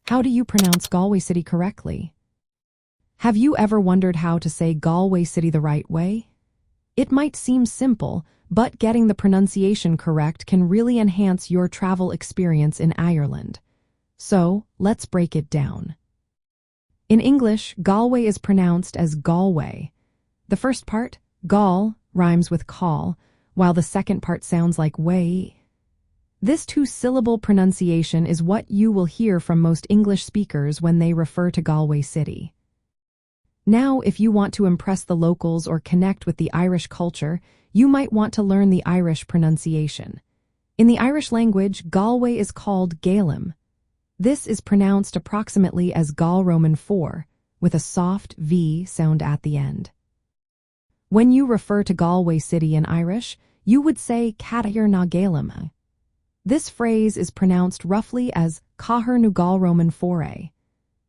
How do you pronounce Galway City correctly? Have you ever wondered how to say Galway City the right way? It might seem simple, but getting the pronunciation correct can really enhance your travel experience in Ireland. So, let's break it down. In English, Galway is pronounced as Galway. The first part, Gal, rhymes with call, while the second part sounds like way. This two-syllable pronunciation is what you will hear from most English speakers when they refer to Galway City. Now, if you want to impress the locals or connect with the Irish culture, you might want to learn the Irish pronunciation. In the Irish language, Galway is called Gaelim. This is pronounced approximately as Gal Roman 4, with a soft V sound at the end. When you refer to Galway City in Irish, you would say Cathair na Gaelim. This phrase is pronounced roughly as Cathair nu Gal Roman 4a.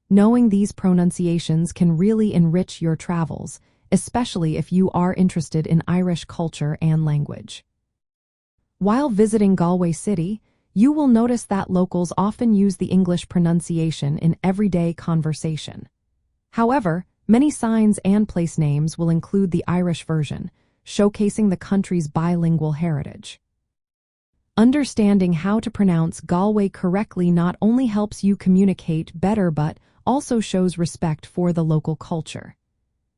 Knowing these pronunciations can really enrich your travels, especially if you are interested in Irish culture and language. While visiting Galway City, you will notice that locals often use the English pronunciation in everyday conversation. However, many signs and place names will include the Irish version, showcasing the country's bilingual heritage. Understanding how to pronounce Galway correctly not only helps you communicate better but also shows respect for the local culture.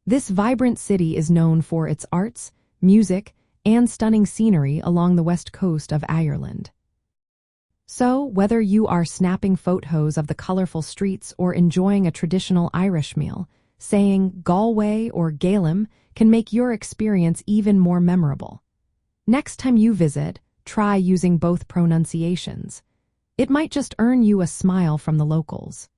This vibrant city is known for its arts, music, and stunning scenery along the west coast of Ireland. So, whether you are snapping photos of the colorful streets or enjoying a traditional Irish meal, saying Galway or Gaelim can make your experience even more memorable. Next time you visit, try using both pronunciations. It might just earn you a smile from the locals.